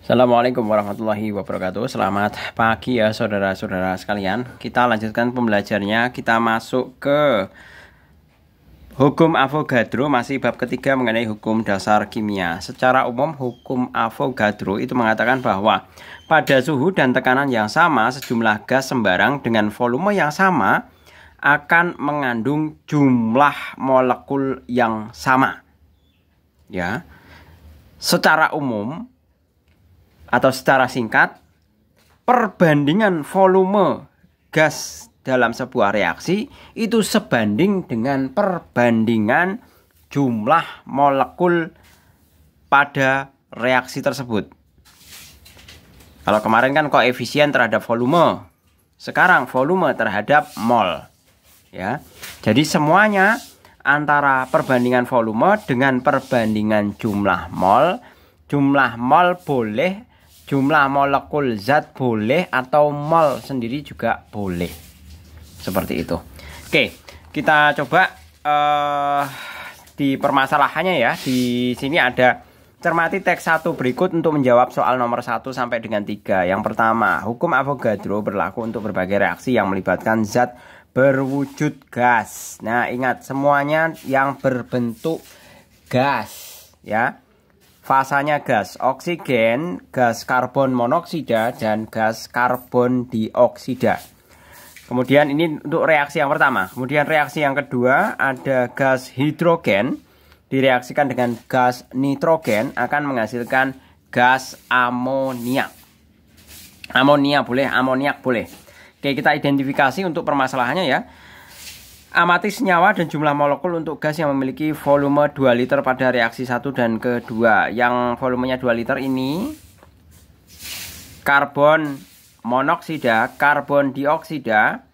Assalamualaikum warahmatullahi wabarakatuh. Selamat pagi ya saudara-saudara sekalian. Kita lanjutkan pembelajarannya. Kita masuk ke hukum Avogadro, masih bab ketiga mengenai hukum dasar kimia. Secara umum hukum Avogadro itu mengatakan bahwa pada suhu dan tekanan yang sama, sejumlah gas sembarang dengan volume yang sama akan mengandung jumlah molekul yang sama. Ya. Secara umum atau secara singkat, perbandingan volume gas dalam sebuah reaksi itu sebanding dengan perbandingan jumlah molekul pada reaksi tersebut. Kalau kemarin kan koefisien terhadap volume, sekarang volume terhadap mol. Ya. Jadi semuanya antara perbandingan volume dengan perbandingan jumlah mol. Jumlah mol boleh, jumlah molekul zat boleh, atau mol sendiri juga boleh. Seperti itu. Oke, kita coba di permasalahannya ya. Di sini ada cermati teks 1 berikut untuk menjawab soal nomor 1 sampai dengan 3. Yang pertama, hukum Avogadro berlaku untuk berbagai reaksi yang melibatkan zat berwujud gas. Nah, ingat semuanya yang berbentuk gas ya. Fasanya gas oksigen, gas karbon monoksida, dan gas karbon dioksida. Kemudian ini untuk reaksi yang pertama. Kemudian reaksi yang kedua ada gas hidrogen direaksikan dengan gas nitrogen akan menghasilkan gas amoniak. Amonia boleh, amoniak boleh. Oke, kita identifikasi untuk permasalahannya ya. Amati senyawa dan jumlah molekul untuk gas yang memiliki volume 2 liter pada reaksi 1 dan kedua. Yang volumenya 2 liter ini karbon monoksida, karbon dioksida.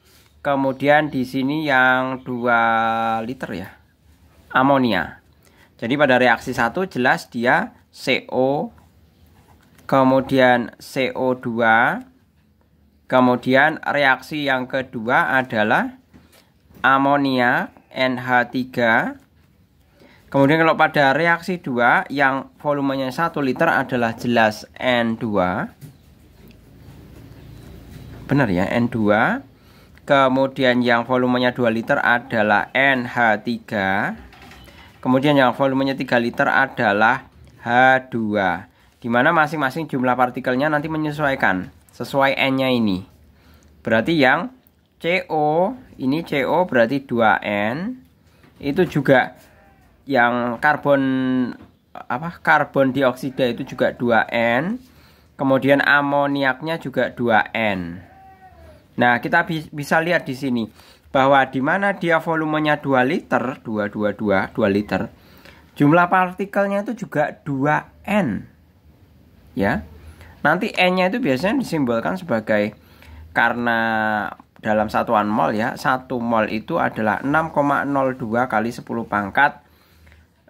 Kemudian di sini yang 2 liter ya, amonia. Jadi pada reaksi 1 jelas dia CO, kemudian CO2. Kemudian reaksi yang kedua adalah amonia NH3. Kemudian kalau pada reaksi 2 yang volumenya 1 liter adalah jelas N2. Benar ya, N2. Kemudian yang volumenya 2 liter adalah NH3. Kemudian yang volumenya 3 liter adalah H2. Dimana masing-masing jumlah partikelnya nanti menyesuaikan sesuai N-nya ini. Berarti yang CO, ini CO berarti 2N. Itu juga yang karbon dioksida itu juga 2N. Kemudian amoniaknya juga 2N. Nah, kita bisa lihat di sini bahwa di mana dia volumenya 2 liter, 2 liter. Jumlah partikelnya itu juga 2N. Ya. Nanti N-nya itu biasanya disimbolkan sebagai, karena dalam satuan mol ya, 1 mol itu adalah 6,02 kali 10 pangkat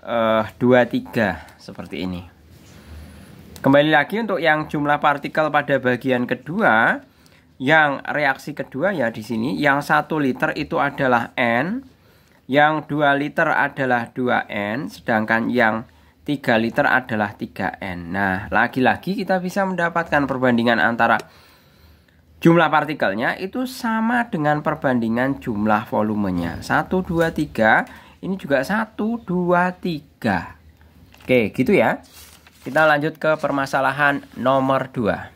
23 seperti ini. Kembali lagi untuk yang jumlah partikel pada bagian kedua, yang reaksi kedua ya di sini, yang 1 liter itu adalah N, yang 2 liter adalah 2N, sedangkan yang 3 liter adalah 3N. Nah, lagi-lagi kita bisa mendapatkan perbandingan antara jumlah partikelnya itu sama dengan perbandingan jumlah volumenya. 1, 2, 3. Ini juga 1, 2, 3. Oke, gitu ya. Kita lanjut ke permasalahan nomor 2.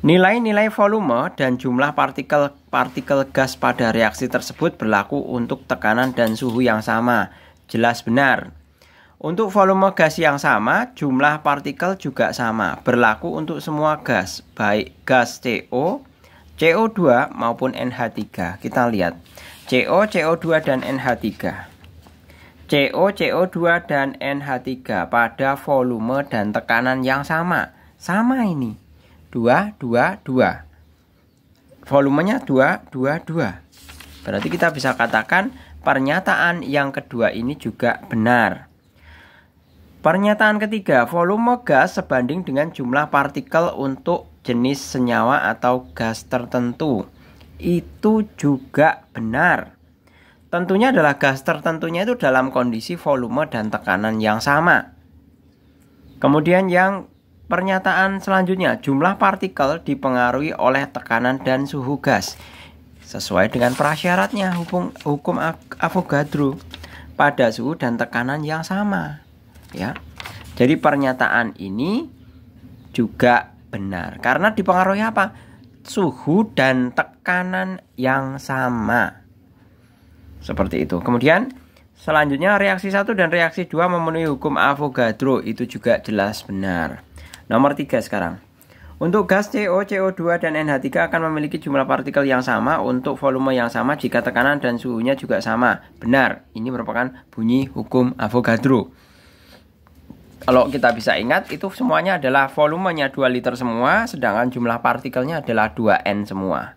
Nilai-nilai volume dan jumlah partikel gas pada reaksi tersebut berlaku untuk tekanan dan suhu yang sama. Jelas benar. Untuk volume gas yang sama, jumlah partikel juga sama. Berlaku untuk semua gas, baik gas CO, CO2 maupun NH3. Kita lihat. CO, CO2 dan NH3. CO, CO2 dan NH3 pada volume dan tekanan yang sama. Sama ini. 2, 2, 2. Volumenya 2, 2, 2. Berarti kita bisa katakan pernyataan yang kedua ini juga benar. Pernyataan ketiga, volume gas sebanding dengan jumlah partikel untuk jenis senyawa atau gas tertentu. Itu juga benar. Tentunya adalah gas tertentunya itu dalam kondisi volume dan tekanan yang sama. Kemudian yang Pernyataan selanjutnya, jumlah partikel dipengaruhi oleh tekanan dan suhu gas. Sesuai dengan prasyaratnya hukum Avogadro pada suhu dan tekanan yang sama. Ya. Jadi pernyataan ini juga benar karena dipengaruhi apa? Suhu dan tekanan yang sama. Seperti itu. Kemudian selanjutnya reaksi 1 dan reaksi 2 memenuhi hukum Avogadro. Itu juga jelas benar. Nomor 3 sekarang. Untuk gas CO, CO2, dan NH3 akan memiliki jumlah partikel yang sama untuk volume yang sama jika tekanan dan suhunya juga sama. Benar, ini merupakan bunyi hukum Avogadro. Kalau kita bisa ingat, itu semuanya adalah volumenya 2 liter semua, sedangkan jumlah partikelnya adalah 2N semua.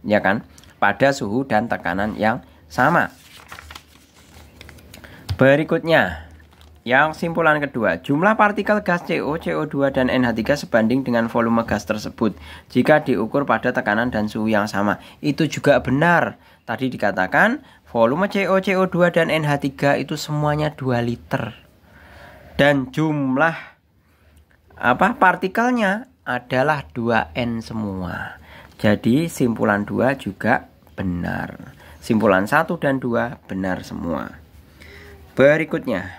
Ya kan? Pada suhu dan tekanan yang sama. Berikutnya, yang simpulan kedua, jumlah partikel gas CO, CO2, dan NH3 sebanding dengan volume gas tersebut jika diukur pada tekanan dan suhu yang sama. Itu juga benar. Tadi dikatakan volume CO, CO2, dan NH3 itu semuanya 2 liter. Dan jumlah partikelnya adalah 2N semua. Jadi simpulan 2 juga benar. Simpulan 1 dan 2 benar semua. Berikutnya,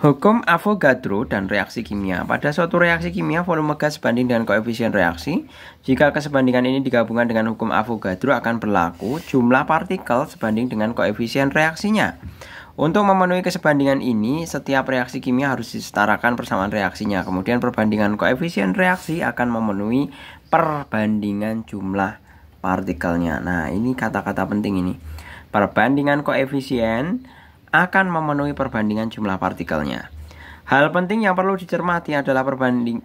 hukum Avogadro dan reaksi kimia. Pada suatu reaksi kimia, volume gas sebanding dengan koefisien reaksi. Jika kesebandingan ini digabungkan dengan hukum Avogadro akan berlaku jumlah partikel sebanding dengan koefisien reaksinya. Untuk memenuhi kesebandingan ini, setiap reaksi kimia harus disetarakan persamaan reaksinya. Kemudian perbandingan koefisien reaksi akan memenuhi perbandingan jumlah partikelnya. Nah, ini kata-kata penting ini. Perbandingan koefisien akan memenuhi perbandingan jumlah partikelnya. Hal penting yang perlu dicermati adalah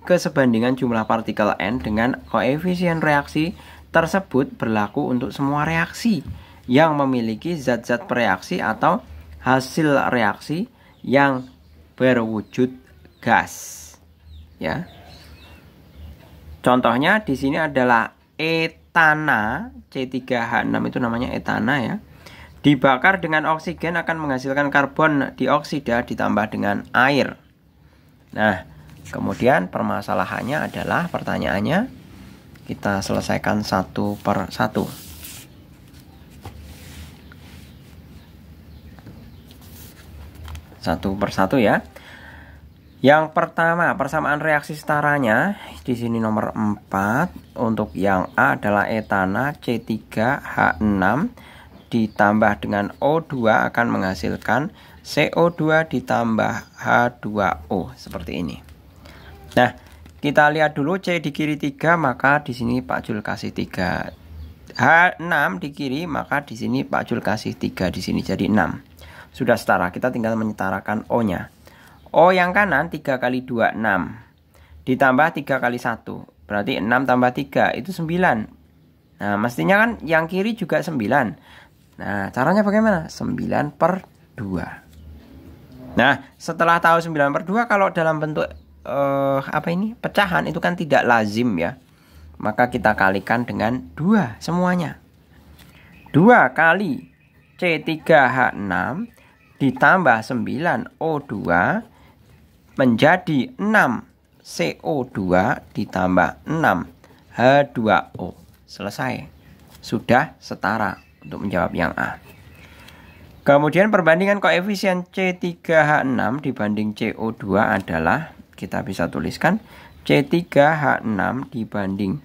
kesebandingan jumlah partikel N dengan koefisien reaksi tersebut berlaku untuk semua reaksi yang memiliki zat-zat bereaksi atau hasil reaksi yang berwujud gas. Ya. Contohnya di sini adalah etana, C3H6 itu namanya etana ya. Dibakar dengan oksigen akan menghasilkan karbon dioksida ditambah dengan air. Nah, kemudian permasalahannya adalah pertanyaannya kita selesaikan satu per satu. Satu per satu ya. Yang pertama, persamaan reaksi setaranya di sini nomor 4. Untuk yang A adalah etana C3H6 ditambah dengan O2 akan menghasilkan CO2 ditambah H2O seperti ini. Nah, kita lihat dulu C di kiri 3, maka di sini Pak Jul kasih 3. H6 di kiri, maka di sini Pak Jul kasih 3 di sini jadi 6. Sudah setara, kita tinggal menyetarakan O-nya. O yang kanan 3 kali 2 6. Ditambah 3 kali 1. Berarti 6 tambah 3 itu 9. Nah, mestinya kan yang kiri juga 9. Nah, caranya bagaimana? 9 per 2. Nah, setelah tahu 9 per 2, kalau dalam bentuk pecahan itu kan tidak lazim ya. Maka kita kalikan dengan 2 semuanya. 2 kali C3H6 ditambah 9 O2 menjadi 6 CO2 ditambah 6 H2O. Selesai. Sudah setara untuk menjawab yang A. Kemudian perbandingan koefisien C3H6 dibanding CO2 adalah, kita bisa tuliskan C3H6 dibanding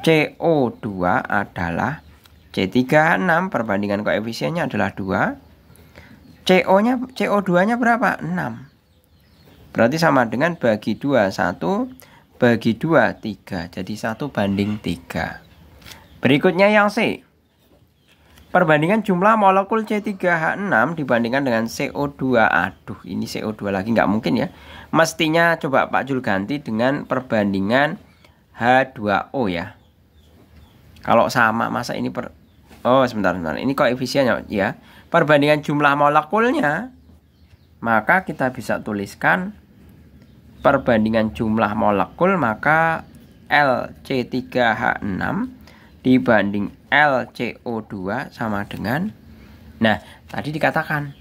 CO2 adalah C3H6 perbandingan koefisiennya adalah 2. CO2-nya berapa? 6. Berarti sama dengan bagi 2 1, bagi 2 3. Jadi 1 banding 3. Berikutnya yang C. Perbandingan jumlah molekul C3H6 dibandingkan dengan CO2. Aduh, ini CO2 lagi nggak mungkin ya. Mestinya coba Pak Jul ganti dengan perbandingan H2O ya. Kalau sama, masa ini oh, sebentar. Ini koefisiennya ya. Perbandingan jumlah molekulnya, maka kita bisa tuliskan perbandingan jumlah molekul, maka LC3H6 dibanding LCO2 sama dengan, nah tadi dikatakan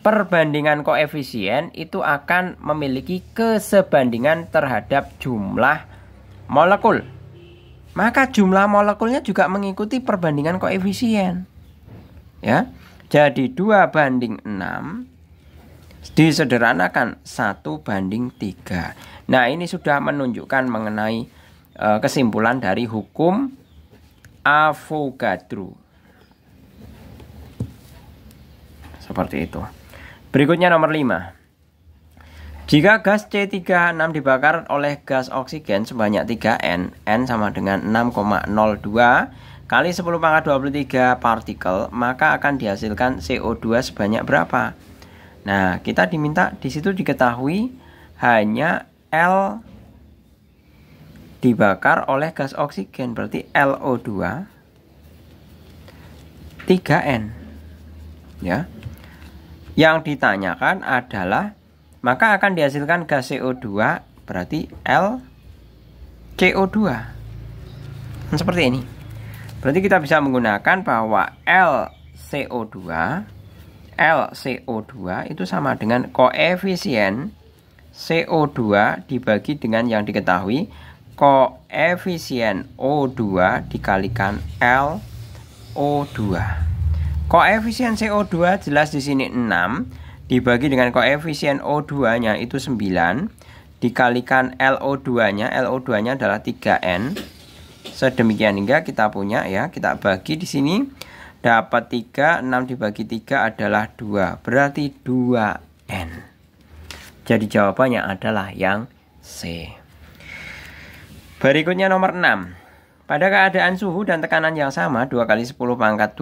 perbandingan koefisien itu akan memiliki kesebandingan terhadap jumlah molekul. Maka jumlah molekulnya juga mengikuti perbandingan koefisien. Ya. Jadi 2:6 disederhanakan 1:3. Nah, ini sudah menunjukkan mengenai kesimpulan dari hukum Avogadro. Seperti itu. Berikutnya nomor 5. Jika gas C36 dibakar oleh gas oksigen sebanyak 3N, N sama dengan 6,02 kali 10⁻23 partikel, maka akan dihasilkan CO2 sebanyak berapa? Nah, kita diminta di situ diketahui hanya L dibakar oleh gas oksigen, berarti LO2 3N. Ya. Yang ditanyakan adalah maka akan dihasilkan gas CO2 berarti LCO2. Seperti ini. Berarti kita bisa menggunakan bahwa LCO2 itu sama dengan koefisien CO2 dibagi dengan yang diketahui koefisien O2 dikalikan LO2. Koefisien CO2 jelas di sini 6 dibagi dengan koefisien O2-nya itu 9 dikalikan LO2-nya. LO2-nya adalah 3N. Sedemikian hingga kita punya ya, kita bagi di sini dapat 3, 6 dibagi 3 adalah 2. Berarti 2N. Jadi jawabannya adalah yang C. Berikutnya nomor 6. Pada keadaan suhu dan tekanan yang sama, 2 kali 10⁻22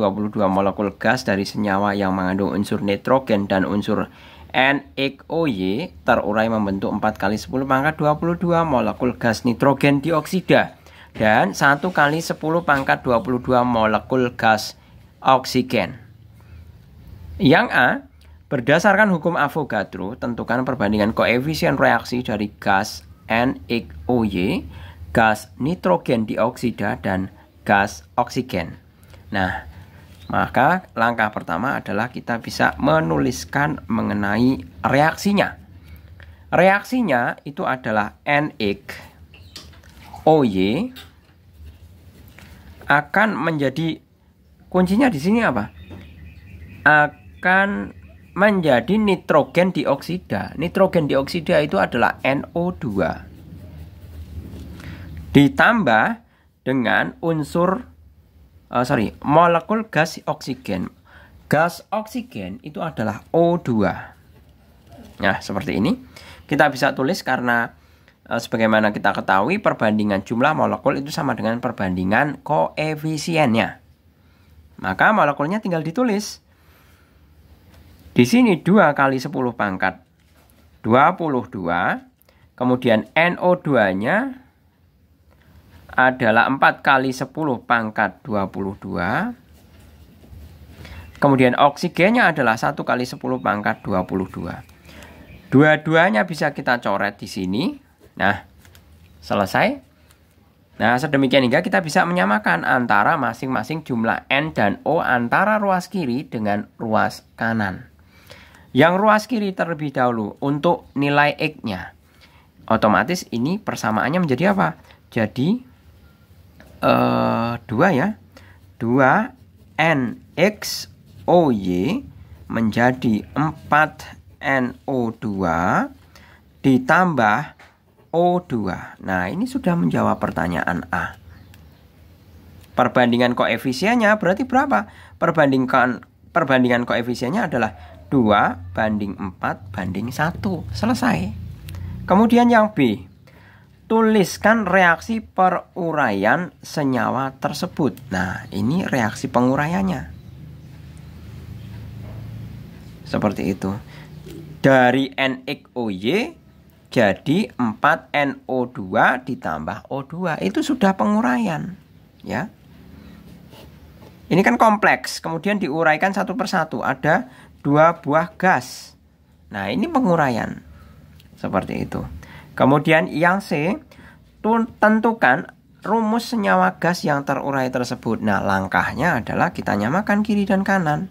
molekul gas dari senyawa yang mengandung unsur nitrogen dan unsur NHOY terurai membentuk 4 kali 10⁻22 molekul gas nitrogen dioksida dan 1 kali 10⁻22 molekul gas oksigen. Yang A, berdasarkan hukum Avogadro, tentukan perbandingan koefisien reaksi dari gas NHOY, gas nitrogen dioksida, dan gas oksigen. Nah, maka langkah pertama adalah kita bisa menuliskan mengenai reaksinya. Reaksinya itu adalah NHOY akan menjadi, kuncinya di sini apa? Akan menjadi nitrogen dioksida. Nitrogen dioksida itu adalah NO2. Ditambah dengan unsur molekul gas oksigen. Gas oksigen itu adalah O2. Nah, seperti ini. Kita bisa tulis karena sebagaimana kita ketahui perbandingan jumlah molekul itu sama dengan perbandingan koefisiennya. Maka molekulnya tinggal ditulis. Di sini 2 kali 10⁻22. Kemudian NO2-nya adalah 4 kali 10⁻22. Kemudian oksigennya adalah 1 kali 10⁻22. Dua-duanya bisa kita coret di sini. Nah, selesai. Nah, sedemikian hingga kita bisa menyamakan antara masing-masing jumlah N dan O antara ruas kiri dengan ruas kanan. Yang ruas kiri terlebih dahulu untuk nilai X-nya. Otomatis ini persamaannya menjadi apa? Jadi 2 ya. 2 NHOY menjadi 4 NO2 ditambah O2. Nah, ini sudah menjawab pertanyaan A. Perbandingan koefisiennya berarti berapa? Perbandingan koefisiennya adalah 2:4:1. Selesai. Kemudian yang B. Tuliskan reaksi peruraian senyawa tersebut. Nah, ini reaksi penguraiannya. Seperti itu. Dari NHOY jadi 4NO2 ditambah O2. Itu sudah penguraian. Ya. Ini kan kompleks. Kemudian diuraikan satu persatu. Ada 2 buah gas. Nah, ini penguraian. Seperti itu. Kemudian yang C, tentukan rumus senyawa gas yang terurai tersebut. Nah, langkahnya adalah kita nyamakan kiri dan kanan.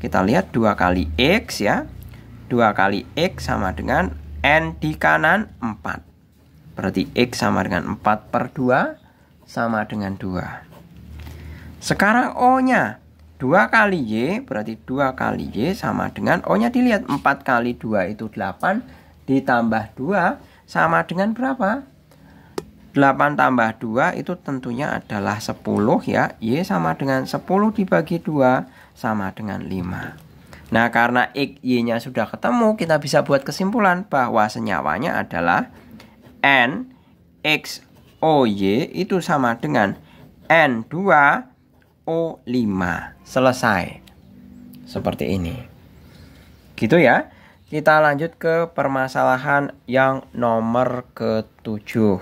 Kita lihat 2 kali X ya. 2 kali X sama dengan N di kanan 4. Berarti X sama dengan 4/2 sama dengan 2. Sekarang O-nya 2 kali Y, berarti 2 kali Y sama dengan O-nya dilihat 4 kali 2 itu 8 ditambah 2 sama dengan berapa? 8 tambah 2 itu tentunya adalah 10 ya. Y sama dengan 10 dibagi 2 sama dengan 5. Nah, karena X, Y-nya sudah ketemu, kita bisa buat kesimpulan bahwa senyawanya adalah N X O Y itu sama dengan N2 O5. Selesai. Seperti ini. Gitu ya. Kita lanjut ke permasalahan yang nomor ke-7.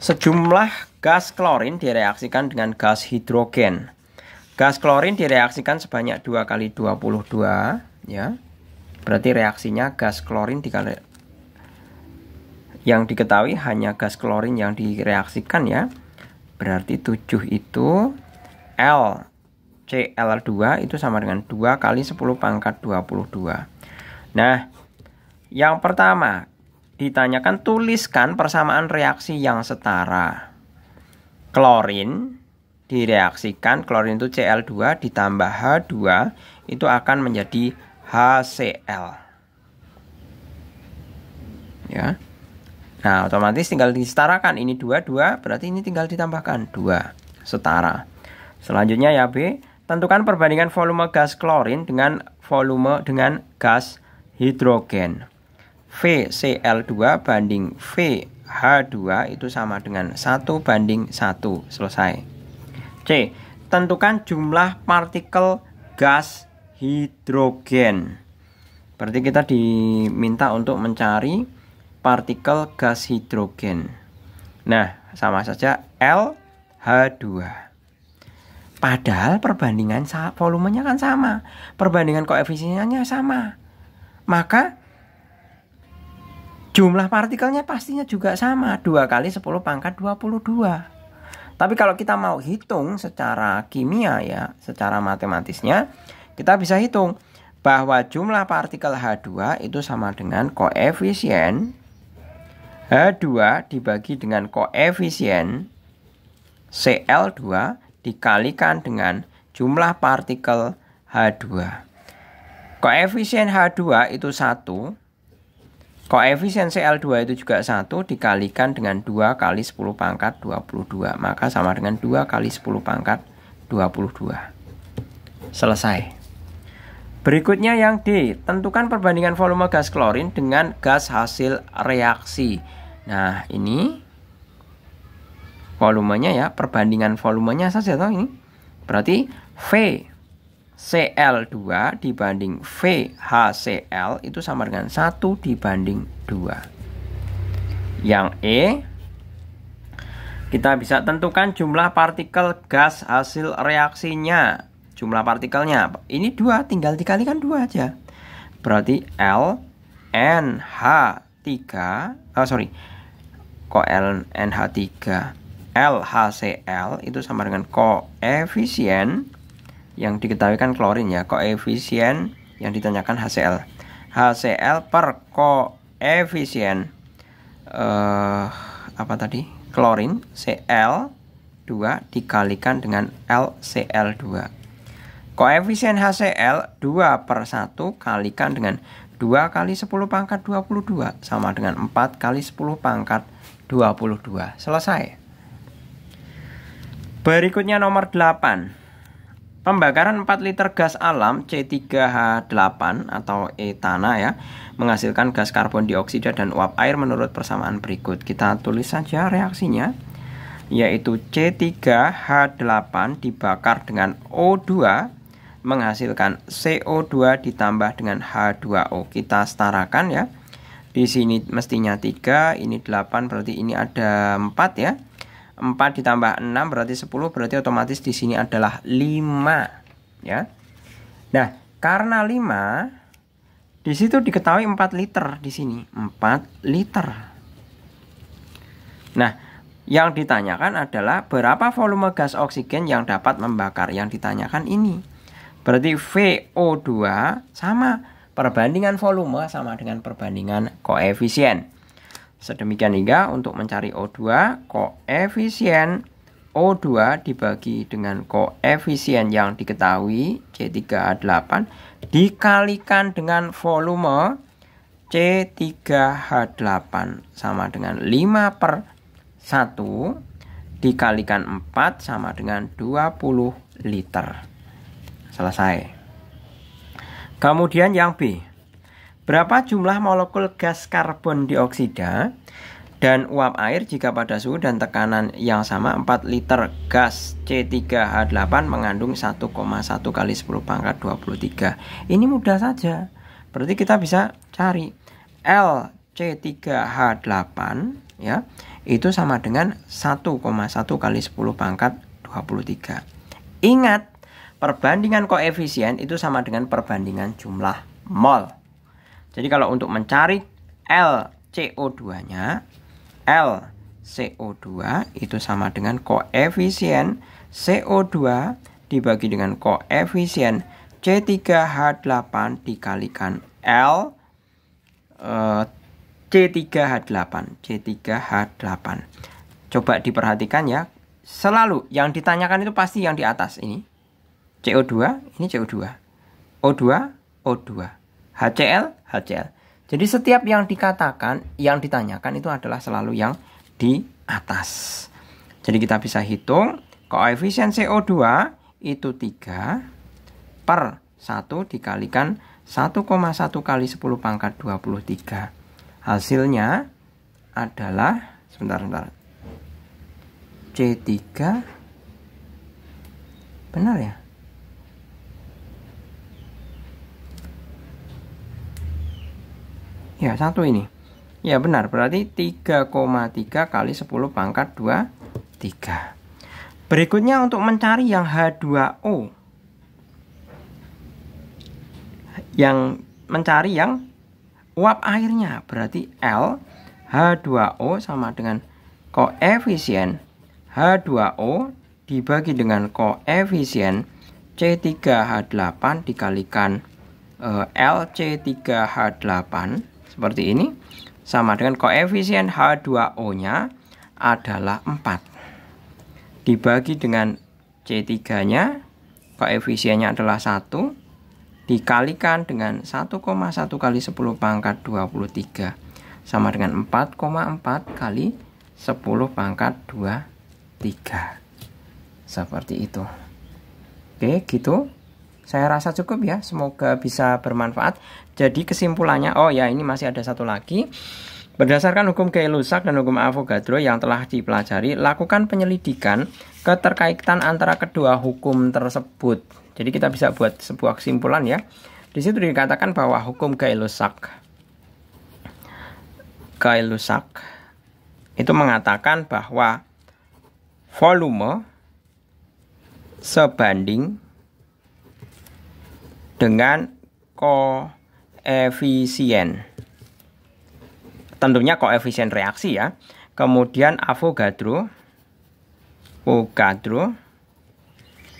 Sejumlah gas klorin direaksikan dengan gas hidrogen. Gas klorin direaksikan sebanyak 2 kali 22 ya. Berarti reaksinya gas klorin dikali, yang diketahui hanya gas klorin yang direaksikan ya. Berarti 7 itu LCl2 itu sama dengan 2 kali 10 pangkat 22. Nah, yang pertama ditanyakan tuliskan persamaan reaksi yang setara. Klorin direaksikan, klorin itu Cl2 ditambah H2 itu akan menjadi HCl. Ya. Nah, otomatis tinggal disetarakan. Ini 2, berarti ini tinggal ditambahkan 2. Setara. Selanjutnya ya B. Tentukan perbandingan volume gas klorin dengan volume dengan gas hidrogen. VCl2 banding VH2 itu sama dengan 1 banding 1. Selesai. C. Tentukan jumlah partikel gas hidrogen. Berarti kita diminta untuk mencari partikel gas hidrogen. Nah, sama saja LH2. Padahal perbandingan volumenya kan sama. Perbandingan koefisiennya sama. Maka jumlah partikelnya pastinya juga sama. 2 kali 10 pangkat 22. Tapi kalau kita mau hitung secara kimia ya, secara matematisnya, kita bisa hitung bahwa jumlah partikel H2 itu sama dengan koefisien H2 dibagi dengan koefisien Cl2 dikalikan dengan jumlah partikel H2. Koefisien H2 itu 1. Koefisien Cl2 itu juga 1 dikalikan dengan 2 kali 10 pangkat 22. Maka sama dengan 2 kali 10 pangkat 22. Selesai. Berikutnya yang D. Tentukan perbandingan volume gas klorin dengan gas hasil reaksi. Nah, ini volumenya ya, perbandingan volumenya saja toh ini. Berarti VCl2 dibanding VHCl itu sama dengan 1 dibanding 2. Yang E, kita bisa tentukan jumlah partikel gas hasil reaksinya. Jumlah partikelnya ini 2, tinggal dikalikan 2 aja. Berarti LHCl itu sama dengan koefisien yang diketahui kan klorin ya, koefisien yang ditanyakan HCl. HCl per koefisien klorin Cl2 dikalikan dengan LCl2. Koefisien HCl 2/1 kalikan dengan 2 kali 10 pangkat 22 sama dengan 4 kali 10 pangkat 22. Selesai. Berikutnya nomor 8. Pembakaran 4 liter gas alam C3H8 atau etana ya menghasilkan gas karbon dioksida dan uap air menurut persamaan berikut. Kita tulis saja reaksinya, yaitu C3H8 dibakar dengan O2 menghasilkan CO2 ditambah dengan H2O. Kita setarakan ya. Di sini mestinya 3, ini 8, berarti ini ada 4 ya. 4 ditambah 6 berarti 10, berarti otomatis di sini adalah 5 ya. Nah, karena 5 di situ diketahui 4 liter di sini, 4 liter. Nah, Yang ditanyakan adalah berapa volume gas oksigen yang dapat membakar. Yang ditanyakan ini. Berarti VO2 sama perbandingan volume sama dengan perbandingan koefisien. Sedemikian hingga untuk mencari O2, koefisien O2 dibagi dengan koefisien yang diketahui C3H8 dikalikan dengan volume C3H8 sama dengan 5/1 dikalikan 4 sama dengan 20 liter. Selesai. Kemudian yang B. Berapa jumlah molekul gas karbon dioksida dan uap air jika pada suhu dan tekanan yang sama 4 liter gas C3H8 mengandung 1,1 kali 10 pangkat 23. Ini mudah saja. Berarti kita bisa cari LC3H8 ya, itu sama dengan 1,1 kali 10 pangkat 23. Ingat, perbandingan koefisien itu sama dengan perbandingan jumlah mol. Jadi kalau untuk mencari LCO2-nya, LCO2 itu sama dengan koefisien CO2 dibagi dengan koefisien C3H8 dikalikan L C3H8. Coba diperhatikan ya. Selalu yang ditanyakan itu pasti yang di atas ini. CO2, ini CO2. O2, O2. HCl, HCl. Jadi setiap yang dikatakan, yang ditanyakan itu adalah selalu yang di atas. Jadi kita bisa hitung koefisien CO2 itu 3/1 dikalikan 1,1 kali 10 pangkat 23. Hasilnya adalah sebentar. C3 benar ya? Ya, satu ini. Ya, benar. Berarti 3,3 kali 10 pangkat 23. Berikutnya untuk mencari yang H2O. Yang mencari yang uap airnya, berarti L H2O sama dengan koefisien H2O dibagi dengan koefisien C3H8 dikalikan LC3H8 seperti ini, sama dengan koefisien H2O-nya adalah 4 dibagi dengan C3-nya, koefisiennya adalah 1 dikalikan dengan 1,1 kali 10 pangkat 23 sama dengan 4,4 kali 10 pangkat 23. Seperti itu. Oke, gitu. Saya rasa cukup ya. Semoga bisa bermanfaat. Jadi kesimpulannya, oh ya, ini masih ada satu lagi. Berdasarkan hukum Gay-Lussac dan hukum Avogadro yang telah dipelajari, lakukan penyelidikan keterkaitan antara kedua hukum tersebut. Jadi kita bisa buat sebuah kesimpulan ya. Di situ dikatakan bahwa hukum Gay-Lussac itu mengatakan bahwa volume sebanding dengan koefisien. Tentunya koefisien reaksi ya. Kemudian Avogadro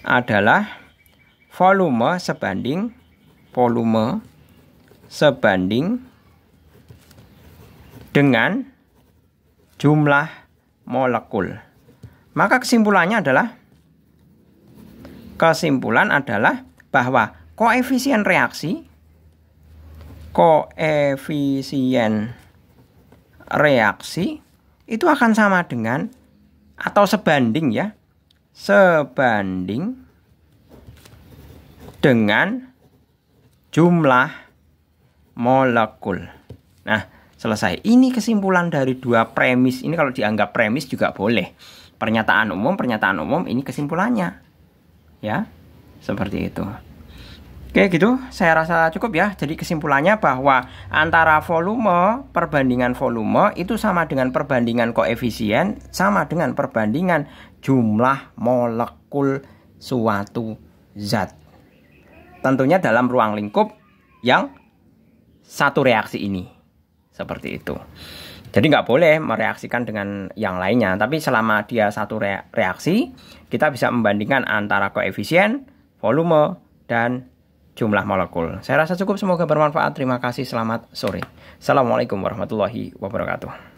adalah volume sebanding dengan jumlah molekul. Maka kesimpulan adalah bahwa koefisien reaksi itu akan sama dengan atau sebanding ya. Sebanding dengan jumlah molekul. Nah, selesai. Ini kesimpulan dari dua premis. Ini kalau dianggap premis juga boleh. Pernyataan umum, ini kesimpulannya. Ya, seperti itu. Oke, gitu. Saya rasa cukup ya. Jadi kesimpulannya bahwa antara perbandingan volume itu sama dengan perbandingan koefisien, sama dengan perbandingan jumlah molekul suatu zat. Tentunya dalam ruang lingkup yang satu reaksi ini. Seperti itu. Jadi nggak boleh mereaksikan dengan yang lainnya. Tapi selama dia satu reaksi, kita bisa membandingkan antara koefisien, volume, dan jumlah molekul. Saya rasa cukup, semoga bermanfaat. Terima kasih, selamat sore. Assalamualaikum warahmatullahi wabarakatuh.